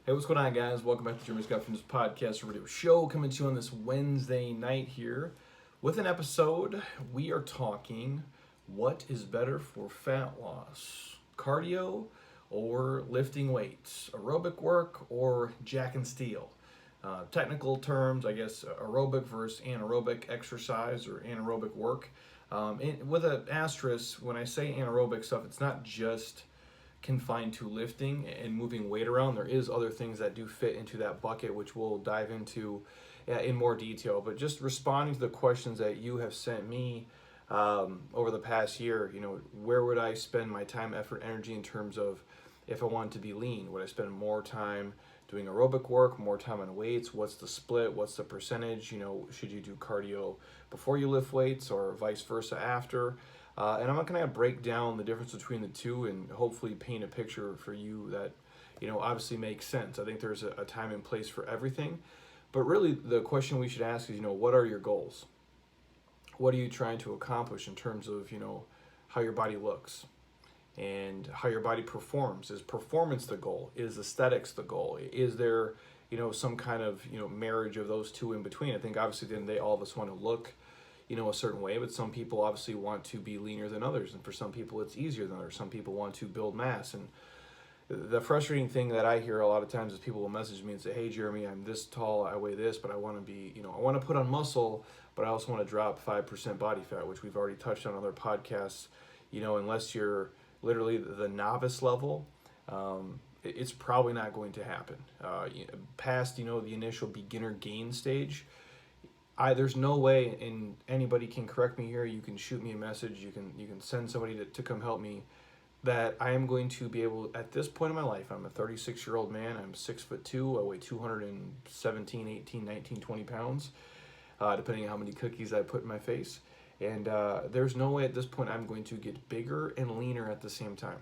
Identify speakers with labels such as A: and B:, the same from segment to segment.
A: Hey, what's going on, guys? Welcome back to Jeremy's Got Fitness Podcast Radio Show, coming to you on this Wednesday night here with an episode. We are talking what is better for fat loss, cardio or lifting weights, aerobic work or jack and steel. Technical terms, I guess, aerobic versus anaerobic exercise or anaerobic work. With an asterisk, when I say anaerobic stuff, it's not just confined to lifting and moving weight around. There is other things that do fit into that bucket, which we'll dive into in more detail. But just responding to the questions that you have sent me over the past year, where would I spend my time, effort, energy in terms of if I wanted to be lean? Would I spend more time doing aerobic work, more time on weights? What's the split? What's the percentage? Should you do cardio before you lift weights or vice versa after? And I'm going to break down the difference between the two and hopefully paint a picture for you that, obviously makes sense. I think there's a time and place for everything. But really, the question we should ask is, what are your goals? What are you trying to accomplish in terms of, how your body looks and how your body performs? Is performance the goal? Is aesthetics the goal? Is there, some kind of, marriage of those two in between? I think obviously then all of us want to look a certain way, but some people obviously want to be leaner than others, and for some people it's easier than others. Some people want to build mass, and the frustrating thing that I hear a lot of times is people will message me and say, "Hey, Jeremy, I'm this tall, I weigh this, but I want to be, I want to put on muscle, but I also want to drop 5% body fat," which we've already touched on other podcasts. Unless you're literally the novice level, it's probably not going to happen. Past, the initial beginner gain stage, there's no way, and anybody can correct me here. You can shoot me a message. You can send somebody to come help me. That I am going to be able, at this point in my life, I'm a 36-year-old man. I'm 6'2". I weigh 217, 18, 19, 20 pounds, depending on how many cookies I put in my face. And there's no way at this point I'm going to get bigger and leaner at the same time.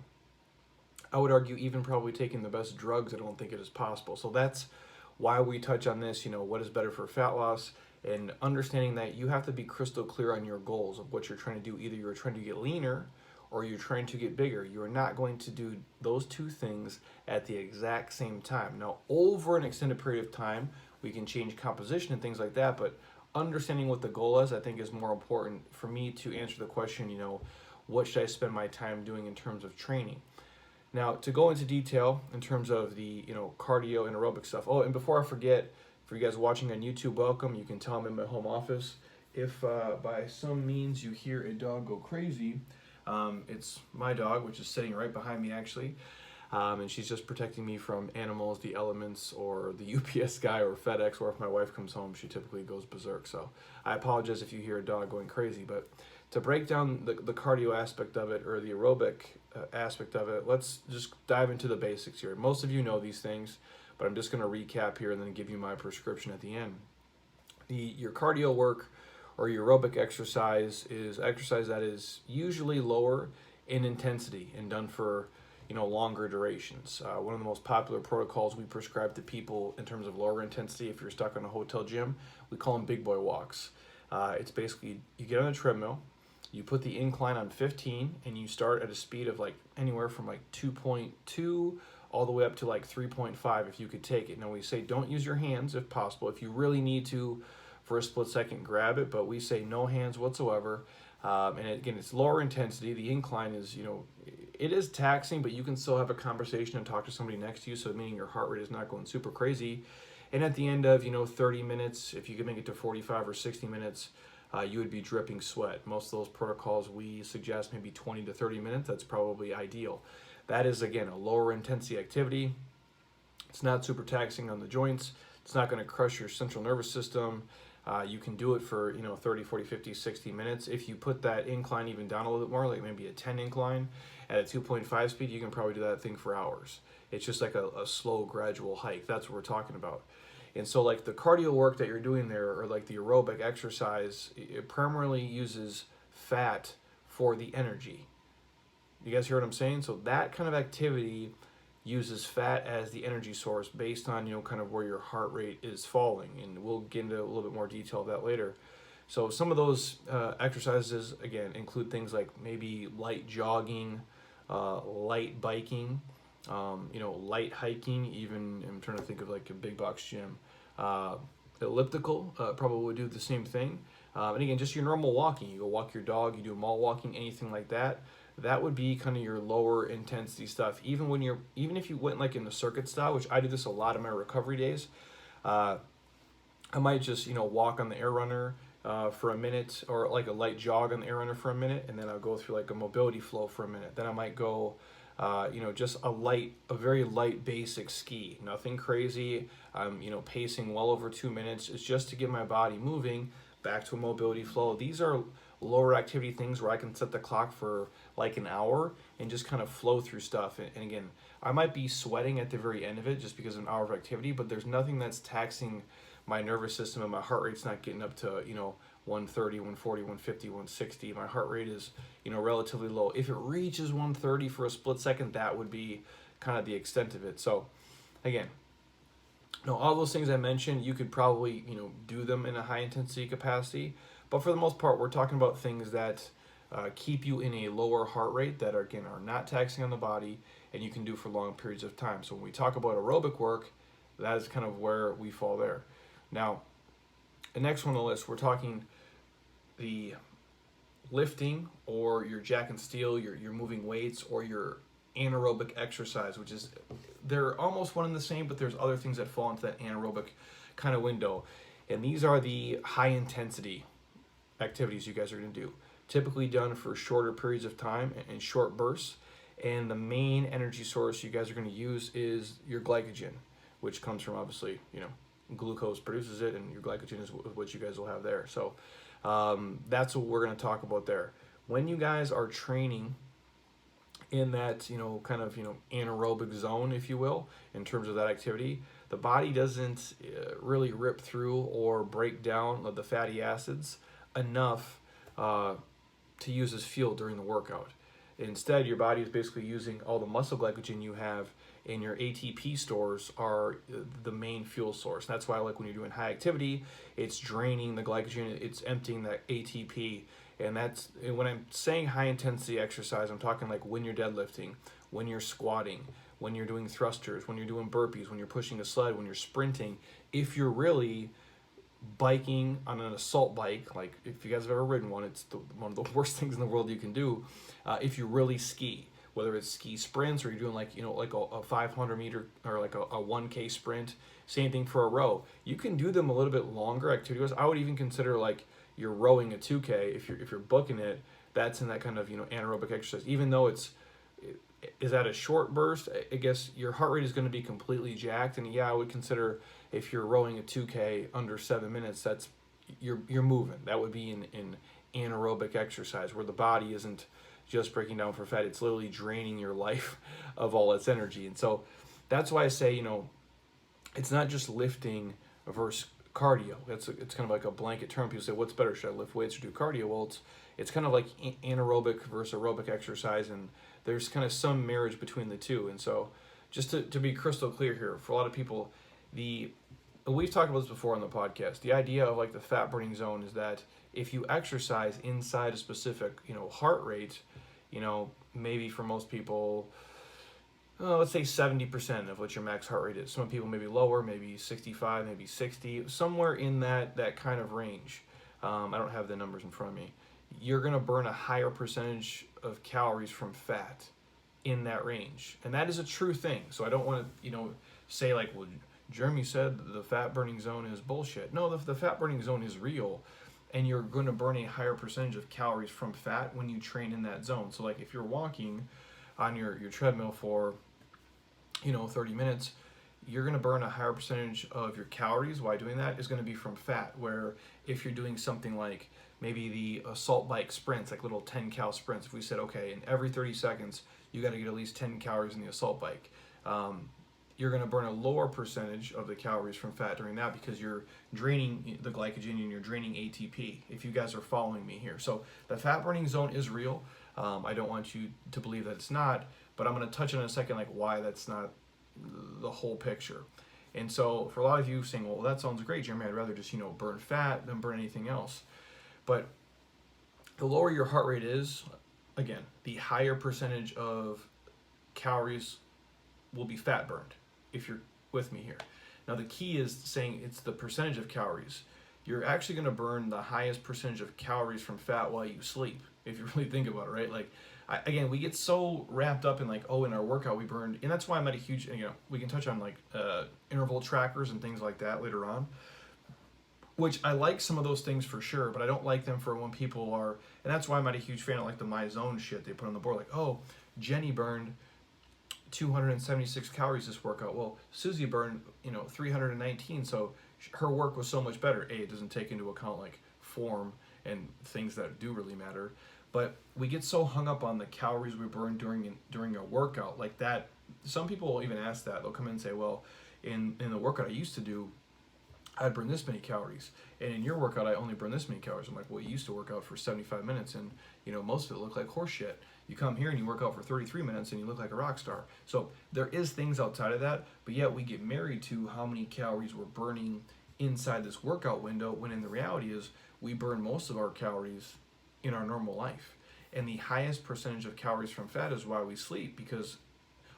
A: I would argue even probably taking the best drugs, I don't think it is possible. So that's why we touch on this. What is better for fat loss? And understanding that you have to be crystal clear on your goals of what you're trying to do. Either you're trying to get leaner or you're trying to get bigger. You're not going to do those two things at the exact same time. Now, over an extended period of time, we can change composition and things like that, but understanding what the goal is, I think, is more important for me to answer the question, what should I spend my time doing in terms of training? Now, to go into detail in terms of the, cardio and aerobic stuff. Oh, and before I forget, for you guys watching on YouTube, welcome. You can tell I'm in my home office. If by some means you hear a dog go crazy, it's my dog, which is sitting right behind me actually, and she's just protecting me from animals, the elements, or the UPS guy or FedEx, or if my wife comes home, she typically goes berserk. So I apologize if you hear a dog going crazy, but to break down the cardio aspect of it or the aerobic aspect of it, let's just dive into the basics here. Most of you know these things, but I'm just going to recap here and then give you my prescription at the end. Your cardio work or your aerobic exercise is exercise that is usually lower in intensity and done for longer durations. One of the most popular protocols we prescribe to people in terms of lower intensity, if you're stuck in a hotel gym, we call them big boy walks. It's basically you get on a treadmill, you put the incline on 15, and you start at a speed of anywhere from 2.2 all the way up to 3.5 if you could take it. Now we say don't use your hands if possible. If you really need to for a split second, grab it, but we say no hands whatsoever. And again, it's lower intensity. The incline is, it is taxing, but you can still have a conversation and talk to somebody next to you, so meaning your heart rate is not going super crazy. And at the end of, 30 minutes, if you could make it to 45 or 60 minutes, you would be dripping sweat. Most of those protocols we suggest maybe 20 to 30 minutes. That's probably ideal. That is, again, a lower intensity activity. It's not super taxing on the joints. It's not going to crush your central nervous system. You can do it for 30, 40, 50, 60 minutes. If you put that incline even down a little bit more, like maybe a 10 incline at a 2.5 speed, you can probably do that thing for hours. It's just like a slow, gradual hike. That's what we're talking about. And so the cardio work that you're doing there, or the aerobic exercise, it primarily uses fat for the energy. You guys hear what I'm saying? So that kind of activity uses fat as the energy source based on kind of where your heart rate is falling, and we'll get into a little bit more detail of that later. So some of those exercises again include things like maybe light jogging, light biking, light hiking, even I'm trying to think of like a big box gym. Uh, Elliptical probably would do the same thing. And again, just your normal walking. You go walk your dog, you do mall walking, anything like that. That would be kind of your lower intensity stuff. Even if you went like in the circuit style, which I do this a lot in my recovery days, uh, I might just walk on the air runner for a minute, or like a light jog on the air runner for a minute, and then I'll go through like a mobility flow for a minute. Then I might go, just a very light basic ski, nothing crazy. I'm pacing well over 2 minutes. It's just to get my body moving back to a mobility flow. These are lower activity things where I can set the clock for like an hour and just kind of flow through stuff. And again, I might be sweating at the very end of it just because of an hour of activity, but there's nothing that's taxing my nervous system, and my heart rate's not getting up to 130, 140, 150, 160. My heart rate is relatively low. If it reaches 130 for a split second, that would be kind of the extent of it. So again, all those things I mentioned, you could probably do them in a high intensity capacity, but for the most part, we're talking about things that keep you in a lower heart rate, that are not taxing on the body, and you can do for long periods of time. So when we talk about aerobic work, that is kind of where we fall there. Now, the next one on the list, we're talking the lifting, or your jack and steel, your moving weights, or your anaerobic exercise, which is, they're almost one and the same, but there's other things that fall into that anaerobic kind of window. And these are the high intensity activities you guys are going to do, typically done for shorter periods of time and short bursts. And the main energy source you guys are going to use is your glycogen, which comes from, obviously, glucose produces it, and your glycogen is what you guys will have there. So that's what we're going to talk about there. When you guys are training in that kind of anaerobic zone, if you will, in terms of that activity, the body doesn't really rip through or break down the fatty acids enough to use as fuel during the workout. Instead, your body is basically using all the muscle glycogen you have, and your ATP stores are the main fuel source. That's why, like, when you're doing high activity, it's draining the glycogen, it's emptying that ATP. And when I'm saying high intensity exercise, I'm talking like when you're deadlifting, when you're squatting, when you're doing thrusters, when you're doing burpees, when you're pushing a sled, when you're sprinting. If you're really biking on an assault bike, like if you guys have ever ridden one, it's one of the worst things in the world you can do. If you really ski, whether it's ski sprints, or you're doing like a 500 meter or like a 1K sprint, same thing for a row. You can do them a little bit longer activity-wise. I would even consider like you're rowing a 2K, if you're booking it, that's in that kind of anaerobic exercise. Even though is at a short burst, I guess your heart rate is going to be completely jacked. And yeah, I would consider if you're rowing a 2K under 7 minutes, that's you're moving. That would be in anaerobic exercise, where the body isn't just breaking down for fat, it's literally draining your life of all its energy. And so that's why I say it's not just lifting versus cardio. It's kind of like a blanket term. People say, what's better, should I lift weights or do cardio? Well, it's kind of like anaerobic versus aerobic exercise, and there's kind of some marriage between the two. And so just to be crystal clear here, for a lot of people, we've talked about this before on the podcast, the idea of like the fat burning zone is that if you exercise inside a specific heart rate, maybe for most people, let's say 70% of what your max heart rate is. Some people maybe lower, maybe 65, maybe 60, somewhere in that kind of range. I don't have the numbers in front of me. You're going to burn a higher percentage of calories from fat in that range. And that is a true thing. So I don't want to, say like, well, Jeremy said the fat burning zone is bullshit. No, the fat burning zone is real. And you're going to burn a higher percentage of calories from fat when you train in that zone. So like if you're walking on your treadmill for 30 minutes, you're going to burn a higher percentage of your calories while doing that is going to be from fat. Where if you're doing something like maybe the assault bike sprints, like little 10 cal sprints, if we said, okay, in every 30 seconds, you got to get at least 10 calories in the assault bike. You're going to burn a lower percentage of the calories from fat during that, because you're draining the glycogen and you're draining ATP, if you guys are following me here. So the fat burning zone is real. I don't want you to believe that it's not, but I'm going to touch on in a second like why that's not the whole picture. And so for a lot of you saying, well, that sounds great, Jeremy, I'd rather just burn fat than burn anything else. But the lower your heart rate is, again, the higher percentage of calories will be fat burned, if you're with me here. Now the key is saying it's the percentage of calories. You're actually going to burn the highest percentage of calories from fat while you sleep, if you really think about it, right? Like, again, we get so wrapped up in like, oh, in our workout we burned, and that's why I'm at a huge, we can touch on like interval trackers and things like that later on, which I like some of those things for sure, but I don't like them for when people are, and that's why I'm not a huge fan of like the My Zone shit they put on the board, like, oh, Jenny burned 276 calories this workout. Well, Susie burned, 319, so her work was so much better. It doesn't take into account like form and things that do really matter. But we get so hung up on the calories we burn during a workout like that. Some people will even ask that. They'll come in and say, well, in the workout I used to do, I'd burn this many calories, and in your workout I only burn this many calories. I'm like, well, you used to work out for 75 minutes, and most of it looked like horse shit. You come here and you work out for 33 minutes and you look like a rock star. So there is things outside of that, but yet we get married to how many calories we're burning inside this workout window, when in the reality is we burn most of our calories in our normal life. And the highest percentage of calories from fat is why we sleep, because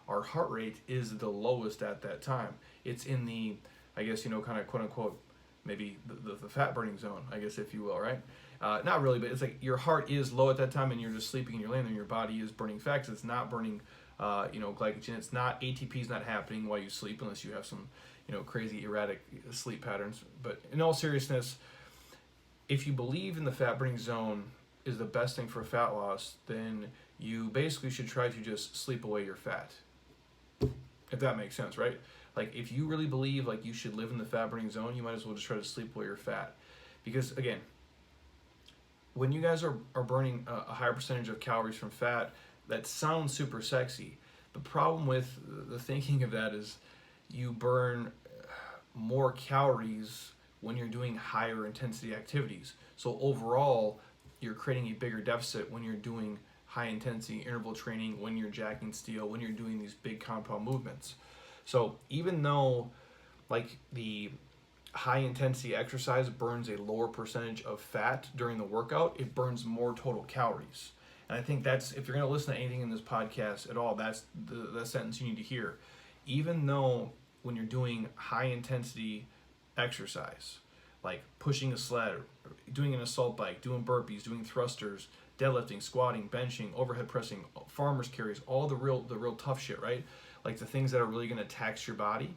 A: our heart rate is the lowest at that time. It's in the, I guess, kind of quote unquote, maybe the fat burning zone, I guess, if you will, right? Not really, but it's like your heart is low at that time and you're just sleeping and you're laying there and your body is burning fat because it's not burning, glycogen. It's not, ATP is not happening while you sleep unless you have some, crazy erratic sleep patterns. But in all seriousness, if you believe in the fat burning zone is the best thing for fat loss, then you basically should try to just sleep away your fat. If that makes sense, right? Like, if you really believe like you should live in the fat burning zone, you might as well just try to sleep away your fat. Because again, when you guys are burning a higher percentage of calories from fat, that sounds super sexy. The problem with the thinking of that is you burn more calories when you're doing higher intensity activities. So overall, you're creating a bigger deficit when you're doing high intensity interval training, when you're jacking steel, when you're doing these big compound movements. So even though like the high intensity exercise burns a lower percentage of fat during the workout, it burns more total calories. And I think that's, if you're going to listen to anything in this podcast at all, that's the sentence you need to hear. Even though when you're doing high intensity exercise, like pushing a sled, doing an assault bike, doing burpees, doing thrusters, deadlifting, squatting, benching, overhead pressing, farmer's carries, all the real tough shit, right? Like the things that are really going to tax your body.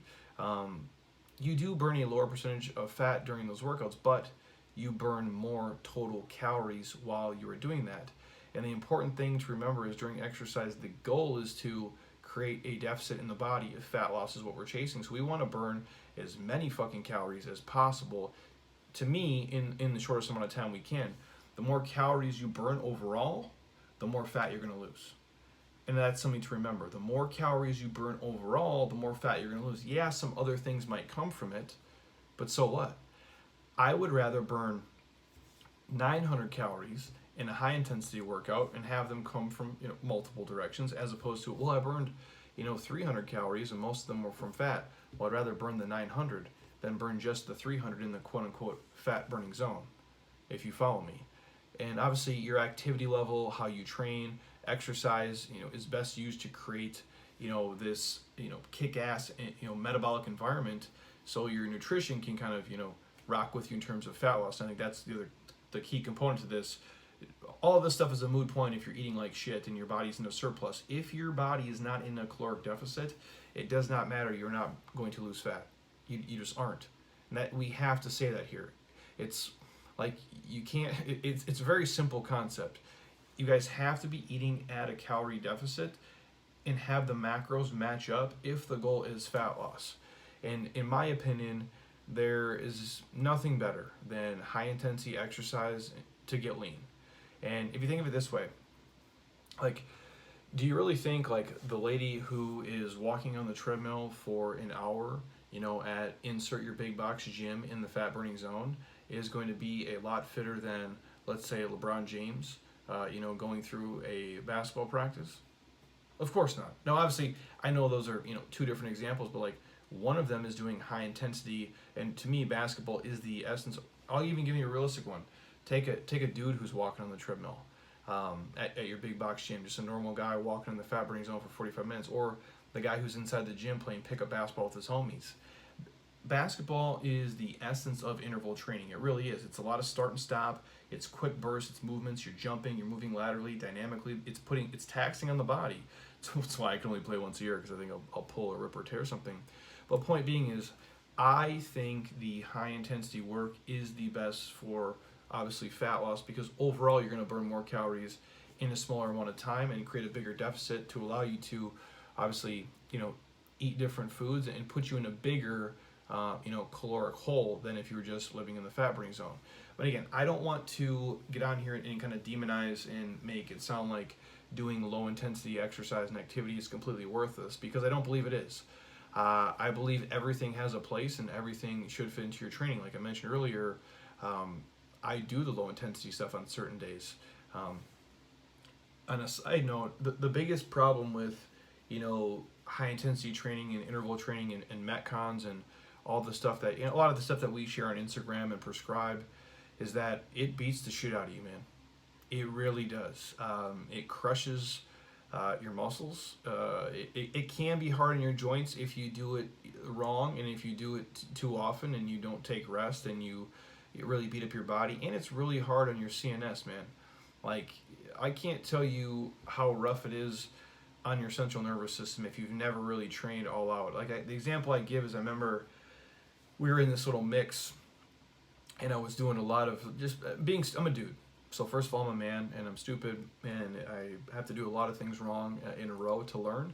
A: You do burn a lower percentage of fat during those workouts, but you burn more total calories while you are doing that. And the important thing to remember is during exercise, the goal is to create a deficit in the body if fat loss is what we're chasing. So we want to burn as many fucking calories as possible, to me, in the shortest amount of time we can. The more calories you burn overall, the more fat you're going to lose. And that's something to remember. The more calories you burn overall, the more fat you're going to lose. Yeah, some other things might come from it, but so what? I would rather burn 900 calories in a high intensity workout and have them come from multiple directions, as opposed to, well, I burned 300 calories and most of them were from fat. Well, I'd rather burn the 900 than burn just the 300 in the quote unquote fat burning zone, if you follow me. And obviously your activity level, how you train, exercise, is best used to create, this, kick-ass, metabolic environment, so your nutrition can kind of, rock with you in terms of fat loss. I think that's the key component to this. All of this stuff is a moot point if you're eating like shit and your body's in a surplus. If your body is not in a caloric deficit, it does not matter. You're not going to lose fat. You just aren't. And that we have to say that here. It's like you can't. It's a very simple concept. You guys have to be eating at a calorie deficit and have the macros match up if the goal is fat loss. And in my opinion, there is nothing better than high intensity exercise to get lean. And if you think of it this way, like, do you really think like the lady who is walking on the treadmill for an hour, at insert your big box gym in the fat burning zone is going to be a lot fitter than, let's say, LeBron James, going through a basketball practice? Of course not. Now, obviously, I know those are, two different examples, but like one of them is doing high intensity, and to me, basketball is the essence. I'll even give you a realistic one. Take a dude who's walking on the treadmill at your big box gym, just a normal guy walking in the fat burning zone for 45 minutes, or the guy who's inside the gym playing pickup basketball with his homies. Basketball is the essence of interval training. It really is. It's a lot of start and stop. It's quick bursts. It's movements. You're jumping. You're moving laterally, dynamically. It's taxing on the body. So that's why I can only play once a year, because I think I'll pull or rip or tear something. But point being is, I think the high intensity work is the best for obviously fat loss, because overall you're going to burn more calories in a smaller amount of time and create a bigger deficit to allow you to obviously eat different foods and put you in a bigger caloric hole than if you were just living in the fat burning zone. But again, I don't want to get on here and kind of demonize and make it sound like doing low intensity exercise and activity is completely worthless, because I don't believe it is. I believe everything has a place and everything should fit into your training. Like I mentioned earlier, I do the low intensity stuff on certain days. On a side note, the biggest problem with high intensity training and interval training and metcons and all the stuff that a lot of the stuff that we share on Instagram and prescribe is that it beats the shit out of you, man. It really does. It crushes your muscles. It can be hard on your joints if you do it wrong, and if you do it too often and you don't take rest, and you really beat up your body. And it's really hard on your CNS, man. Like, I can't tell you how rough it is on your central nervous system if you've never really trained all out. Like the example I give is, I remember we were in this little mix, and I was doing a lot of just I'm a dude. So first of all, I'm a man, and I'm stupid, and I have to do a lot of things wrong in a row to learn.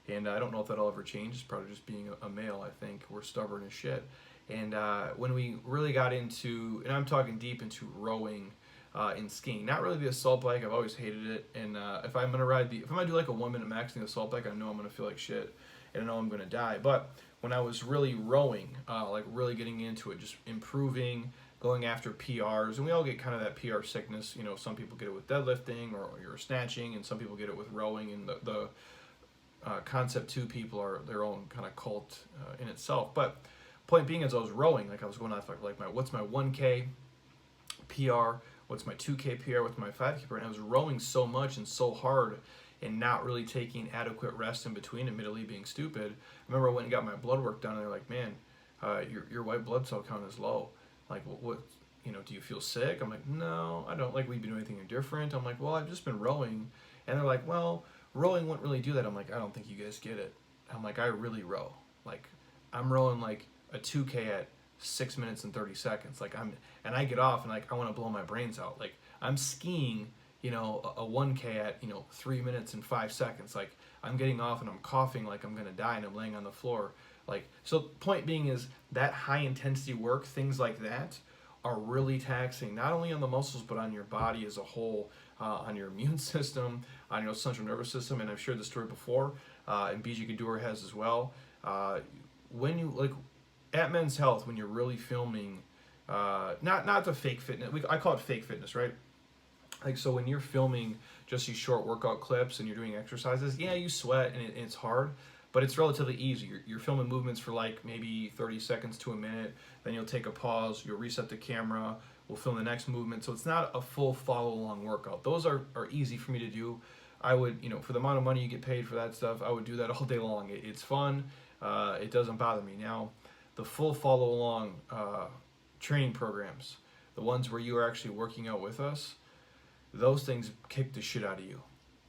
A: And I don't know if that'll ever change. It's probably just being a male, I think. We're stubborn as shit. And when we really got into, and I'm talking deep into rowing and skiing, not really the assault bike. I've always hated it. And if I'm gonna do like a 1 minute max in the assault bike, I know I'm gonna feel like shit, and I know I'm gonna die. But when I was really rowing, like really getting into it, just improving, going after PRs, and we all get kind of that PR sickness. Some people get it with deadlifting or you're snatching, and some people get it with rowing. And the concept 2 people are their own kind of cult in itself. But point being is, I was rowing, like I was going off like what's my 1K PR, what's my 2K PR, what's my 5K PR, and I was rowing so much and so hard and not really taking adequate rest in between, admittedly being stupid. I remember I went and got my blood work done, and they're like, man, your white blood cell count is low. Like, what do you feel sick? I'm like, no, I don't. Like, we've been doing anything different? I'm like, well, I've just been rowing. And they're like, well, rowing wouldn't really do that. I'm like, I don't think you guys get it. I'm like, I really row. Like, I'm rowing like a 2K at 6 minutes and 30 seconds. Like, and I get off and like, I want to blow my brains out. Like, I'm skiing, a 1K at, 3 minutes and 5 seconds. Like, I'm getting off and I'm coughing like I'm going to die, and I'm laying on the floor. Like, so point being is that high intensity work, things like that, are really taxing, not only on the muscles, but on your body as a whole, on your immune system, on your central nervous system. And I've shared this story before, and BJ Gaddour has as well. When you, like, at Men's Health, when you're really filming, not the fake fitness, I call it fake fitness, right? Like, so when you're filming just these short workout clips and you're doing exercises, yeah, you sweat and it's hard, but it's relatively easy. You're filming movements for like maybe 30 seconds to a minute, then you'll take a pause, you'll reset the camera, we'll film the next movement. So it's not a full follow-along workout. Those are easy for me to do. I would, for the amount of money you get paid for that stuff, I would do that all day long. It's fun. It doesn't bother me. Now, the full follow-along training programs, the ones where you are actually working out with us, those things kick the shit out of you.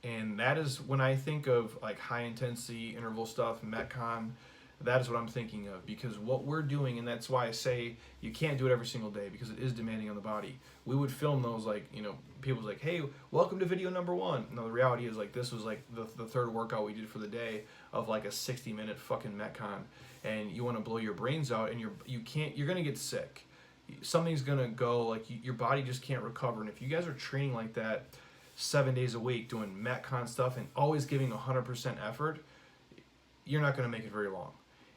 A: And that is when I think of like high intensity interval stuff, Metcon, that is what I'm thinking of, because what we're doing, and that's why I say you can't do it every single day, because it is demanding on the body. We would film those like, people's like, hey, welcome to video number 1. No, the reality is like, this was like the third workout we did for the day of like a 60-minute fucking Metcon, and you want to blow your brains out, and you're going to get sick. Something's going to go, like your body just can't recover. And if you guys are training like that 7 days a week, doing Metcon stuff and always giving 100% effort, you're not going to make it very long.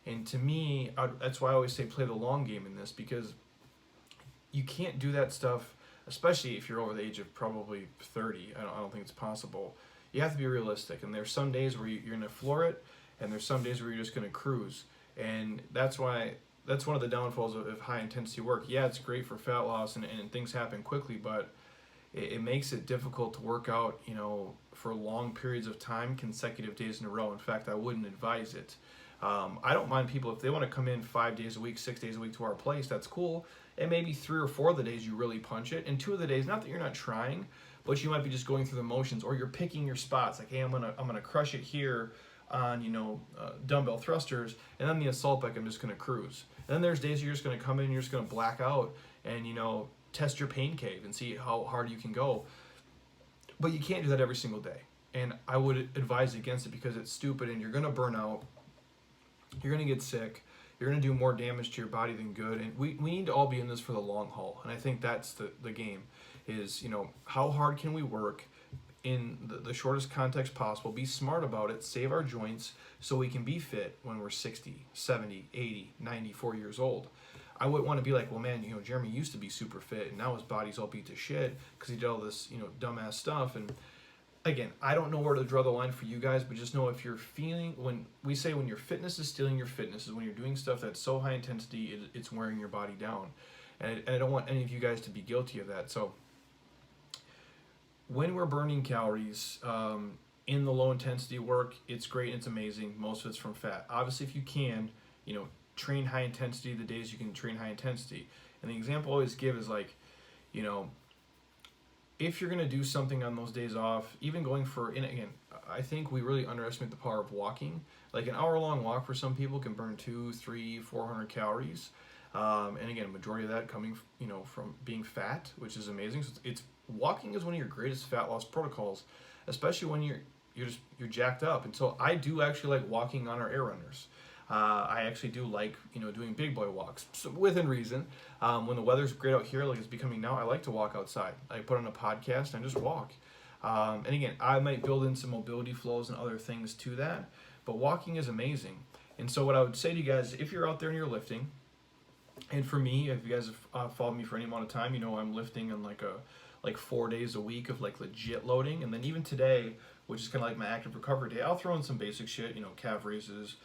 A: And to me, that's why I always say play the long game in this, because you can't do that stuff, especially if you're over the age of probably 30. I don't think it's possible. You have to be realistic. And there's some days where you're going to floor it, and there's some days where you're just going to cruise. And that's one of the downfalls of high intensity work. Yeah, it's great for fat loss and things happen quickly, but it makes it difficult to work out, for long periods of time, consecutive days in a row. In fact, I wouldn't advise it. I don't mind people if they want to come in 5 days a week, 6 days a week to our place. That's cool. And maybe 3 or 4 of the days you really punch it, and 2 of the days, not that you're not trying, but you might be just going through the motions, or you're picking your spots. Like, hey, I'm gonna crush it here on dumbbell thrusters, and then the assault bike I'm just gonna cruise. And then there's days you're just gonna come in and you're just gonna black out and test your pain cave and see how hard you can go. But you can't do that every single day. And I would advise against it because it's stupid, and you're gonna burn out. You're gonna get sick. You're gonna do more damage to your body than good. And we need to all be in this for the long haul. And I think that's the game. Is how hard can we work in the shortest context possible, be smart about it, save our joints so we can be fit when we're 60, 70, 80, 94 years old. I wouldn't want to be like, well, man, Jeremy used to be super fit and now his body's all beat to shit because he did all this, dumbass stuff. And again, I don't know where to draw the line for you guys, but just know if you're feeling, when we say when your fitness is stealing your fitness, is when you're doing stuff that's so high intensity, it's wearing your body down. And I don't want any of you guys to be guilty of that. So when we're burning calories in the low intensity work, it's great, it's amazing. Most of it's from fat. Obviously, if you can, train high intensity the days you can train high intensity. And the example I always give is like, if you're gonna do something on those days off, even going for, and again, I think we really underestimate the power of walking. Like an hour-long walk for some people can burn 200, 300, 400 calories. And again, a majority of that coming, from being fat, which is amazing. So it's walking is one of your greatest fat loss protocols, especially when you're jacked up. And so I do actually like walking on our air runners. I actually do like doing big boy walks, so within reason. When the weather's great out here, like it's becoming now, I like to walk outside. I put on a podcast and just walk. And again, I might build in some mobility flows and other things to that, but walking is amazing. And so what I would say to you guys, if you're out there and you're lifting, and for me, if you guys have followed me for any amount of time, I'm lifting on like 4 days a week of like legit loading. And then even today, which is kind of like my active recovery day, I'll throw in some basic shit, calf raises,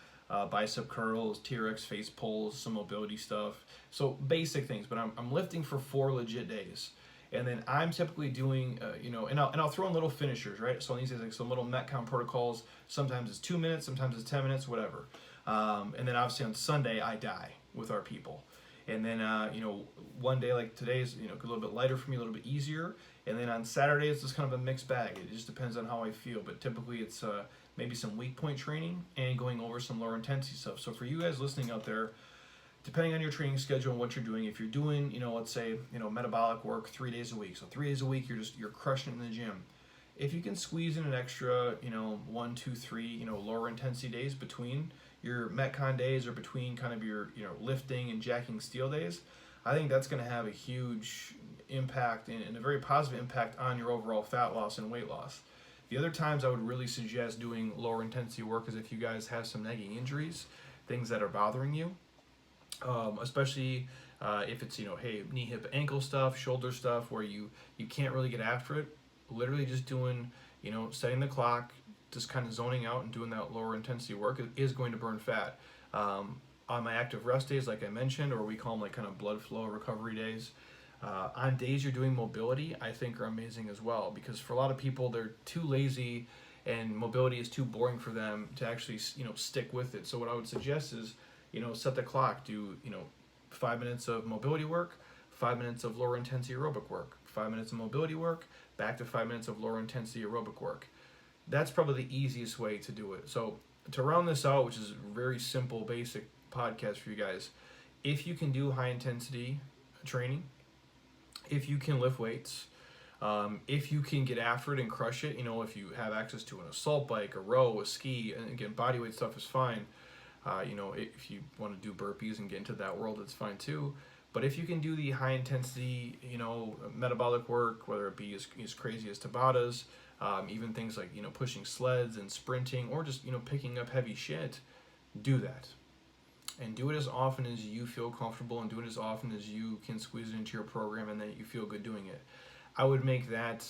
A: bicep curls, TRX face pulls, some mobility stuff. So basic things, but I'm lifting for 4 legit days. And then I'm typically doing, and I'll throw in little finishers, right? So on these days, like some little Metcon protocols, sometimes it's 2 minutes, sometimes it's 10 minutes, whatever. And then obviously on Sunday, I die with our people. And then, one day like today's, a little bit lighter for me, a little bit easier. And then on Saturday, it's just kind of a mixed bag. It just depends on how I feel. But typically it's maybe some weak point training and going over some lower intensity stuff. So for you guys listening out there, depending on your training schedule and what you're doing, if you're doing, let's say, metabolic work 3 days a week. So 3 days a week, you're crushing it in the gym. If you can squeeze in an extra, 1, 2, 3, lower intensity days between your Metcon days or between kind of your, lifting and jacking steel days, I think that's going to have a huge impact and a very positive impact on your overall fat loss and weight loss. The other times I would really suggest doing lower intensity work is if you guys have some nagging injuries, things that are bothering you, especially if it's, hey, knee, hip, ankle stuff, shoulder stuff, where you can't really get after it. Literally just doing, setting the clock, just kind of zoning out and doing that lower intensity work is going to burn fat. On my active rest days, like I mentioned, or we call them like kind of blood flow recovery days, on days you're doing mobility, I think are amazing as well, because for a lot of people, they're too lazy and mobility is too boring for them to actually, stick with it. So what I would suggest is, set the clock, do, 5 minutes of mobility work, 5 minutes of lower intensity aerobic work, 5 minutes of mobility work, back to 5 minutes of lower intensity aerobic work. That's probably the easiest way to do it. So to round this out, which is a very simple, basic podcast for you guys, if you can do high intensity training, if you can lift weights, if you can get after it and crush it, if you have access to an assault bike, a row, a ski, and again, bodyweight stuff is fine. If you want to do burpees and get into that world, it's fine too. But if you can do the high intensity, metabolic work, whether it be as crazy as Tabatas, even things like, pushing sleds and sprinting, or just, picking up heavy shit, do that. And do it as often as you feel comfortable, and do it as often as you can squeeze it into your program and that you feel good doing it. I would make that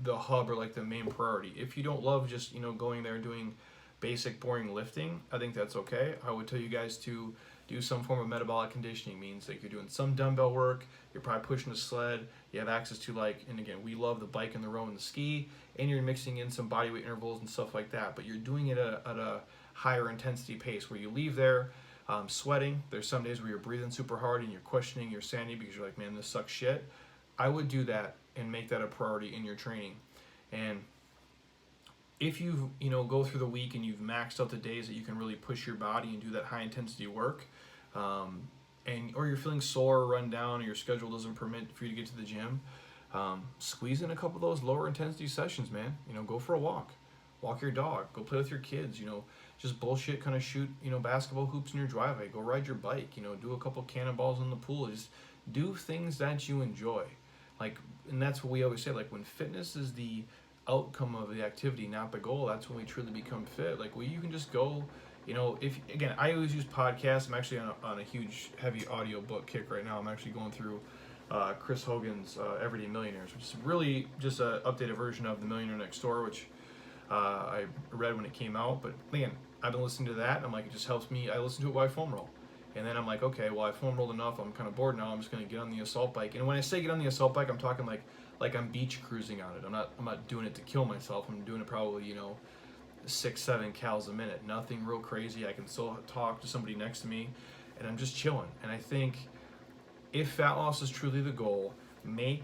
A: the hub or like the main priority. If you don't love just, going there and doing basic boring lifting, I think that's okay. I would tell you guys to, do some form of metabolic conditioning. Means like you're doing some dumbbell work, you're probably pushing a sled, you have access to like, and again, we love the bike and the row and the ski, and you're mixing in some bodyweight intervals and stuff like that, but you're doing it at a higher intensity pace where you leave there sweating. There's some days where you're breathing super hard and you're questioning your sanity because you're like, man, this sucks shit. I would do that and make that a priority in your training. And if you go through the week and you've maxed out the days that you can really push your body and do that high intensity work, or you're feeling sore or run down, or your schedule doesn't permit for you to get to the gym, squeeze in a couple of those lower intensity sessions, man. Go for a walk your dog, go play with your kids, just bullshit kind of shoot, basketball hoops in your driveway, go ride your bike, do a couple cannonballs in the pool. Just do things that you enjoy. And that's what we always say, when fitness is the outcome of the activity, not the goal, that's when we truly become fit. You can just go, I always use podcasts. I'm actually on a huge, heavy audio book kick right now. I'm actually going through Chris Hogan's Everyday Millionaires, which is really just an updated version of The Millionaire Next Door, which I read when it came out. But man, I've been listening to that, and I'm like, it just helps me. I listen to it while I foam roll. And then I'm like, okay, well, I foam rolled enough. I'm kind of bored now. I'm just going to get on the assault bike. And when I say get on the assault bike, I'm talking like I'm beach cruising on it. I'm not doing it to kill myself. I'm doing it probably, 6-7 cals a minute. Nothing real crazy. I can still talk to somebody next to me, and I'm just chilling. And I think if fat loss is truly the goal, make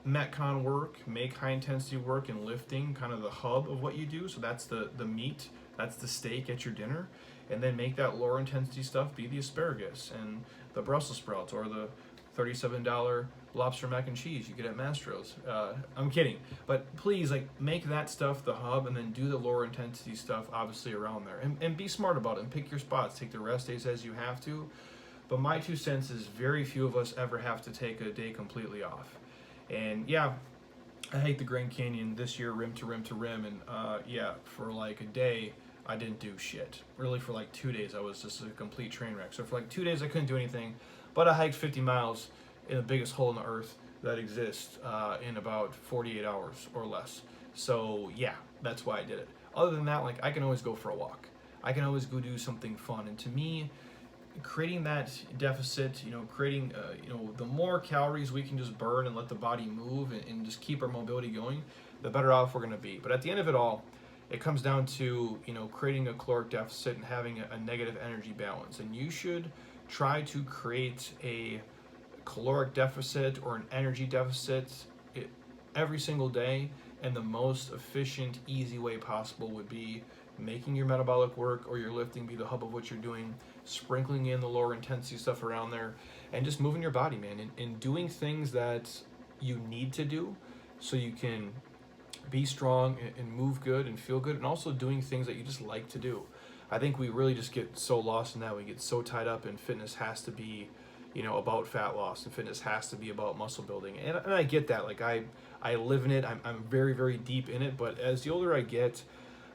A: Metcon work, make high intensity work and lifting kind of the hub of what you do. So that's the meat, that's the steak at your dinner. And then make that lower intensity stuff be the asparagus and the Brussels sprouts or the $37 lobster mac and cheese you get at Mastro's. I'm kidding, but please make that stuff the hub, and then do the lower intensity stuff obviously around there. And be smart about it and pick your spots. Take the rest days as you have to. But my 2 cents is very few of us ever have to take a day completely off. And yeah, I hate the Grand Canyon this year, rim to rim to rim, and for a day I didn't do shit. Really, for 2 days I was just a complete train wreck. So for 2 days I couldn't do anything, but I hiked 50 miles in the biggest hole in the earth that exists in about 48 hours or less. So yeah, that's why I did it. Other than that, I can always go for a walk. I can always go do something fun. And to me, creating that deficit, creating, the more calories we can just burn and let the body move and just keep our mobility going, the better off we're going to be. But at the end of it all, it comes down to, creating a caloric deficit and having a negative energy balance. And you should try to create a caloric deficit or an energy deficit every single day. And the most efficient, easy way possible would be making your metabolic work or your lifting be the hub of what you're doing, sprinkling in the lower intensity stuff around there, and just moving your body, man, and doing things that you need to do so you can be strong and move good and feel good, and also doing things that you just like to do. I think we really just get so lost in that. We get so tied up in fitness has to be, about fat loss, and fitness has to be about muscle building. And I get that. I live in it. I'm very, very deep in it. But as the older I get,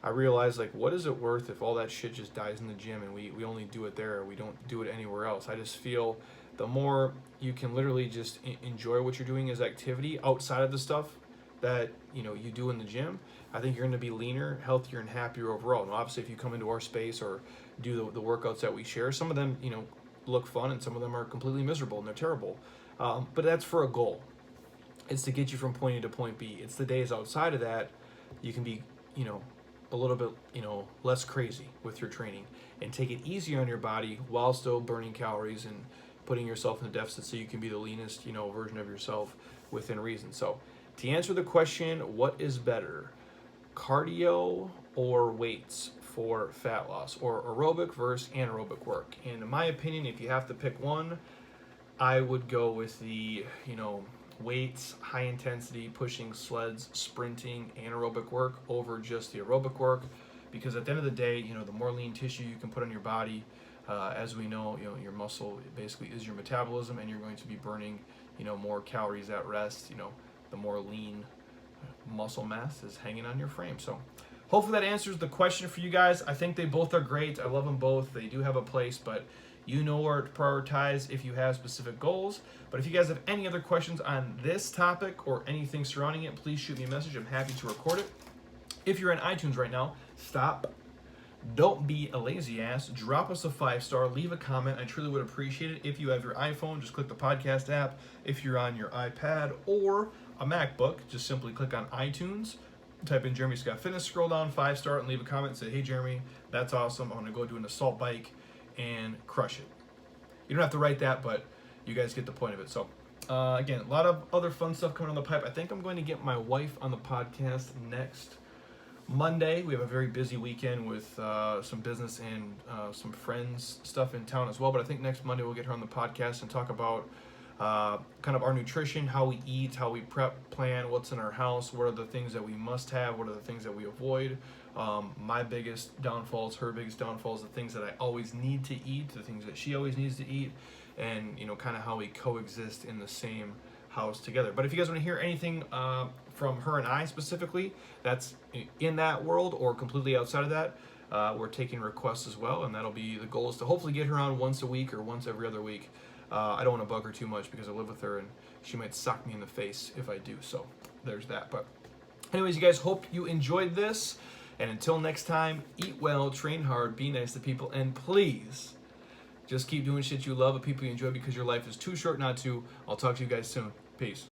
A: I realize what is it worth if all that shit just dies in the gym and we only do it there, we don't do it anywhere else. I just feel the more you can literally just enjoy what you're doing as activity outside of the stuff that you do in the gym, I think you're going to be leaner, healthier, and happier overall. And obviously, if you come into our space or do the workouts that we share, some of them look fun and some of them are completely miserable and they're terrible. But that's for a goal. It's to get you from point A to point B. It's the days outside of that you can be a little bit less crazy with your training and take it easy on your body while still burning calories and putting yourself in a deficit so you can be the leanest version of yourself within reason. So to answer the question, what is better, cardio or weights for fat loss, or aerobic versus anaerobic work? And in my opinion, if you have to pick one, I would go with the weights, high intensity, pushing sleds, sprinting, anaerobic work over just the aerobic work, because at the end of the day, the more lean tissue you can put on your body, as we know, your muscle basically is your metabolism, and you're going to be burning more calories at rest. The more lean muscle mass is hanging on your frame. So hopefully that answers the question for you guys. I think they both are great. I love them both. They do have a place, but you know where to prioritize if you have specific goals. But if you guys have any other questions on this topic or anything surrounding it, please shoot me a message. I'm happy to record it. If you're in iTunes right now, stop, Don't be a lazy ass. Drop us a 5-star. Leave a comment. I truly would appreciate it. If you have your iPhone, just click the podcast app. If you're on your iPad or a MacBook, just simply click on iTunes. Type in Jeremy Scott Fitness, scroll down, 5-star, and leave a comment and say, hey, Jeremy, that's awesome. I'm going to go do an assault bike and crush it. You don't have to write that, but you guys get the point of it. So, again, a lot of other fun stuff coming on the pipe. I think I'm going to get my wife on the podcast next Monday. We have a very busy weekend with some business and some friends stuff in town as well. But I think next Monday we'll get her on the podcast and talk about kind of our nutrition, how we eat, how we prep, plan, what's in our house, what are the things that we must have, what are the things that we avoid. My biggest downfalls, her biggest downfalls, the things that I always need to eat, the things that she always needs to eat, and kind of how we coexist in the same house together. But if you guys want to hear anything from her and I specifically, that's in that world or completely outside of that, we're taking requests as well, and that'll be the goal, is to hopefully get her on once a week or once every other week. I don't want to bug her too much because I live with her and she might sock me in the face if I do. So there's that. But anyways, you guys, hope you enjoyed this. And until next time, eat well, train hard, be nice to people, and please just keep doing shit you love with people you enjoy, because your life is too short not to. I'll talk to you guys soon. Peace.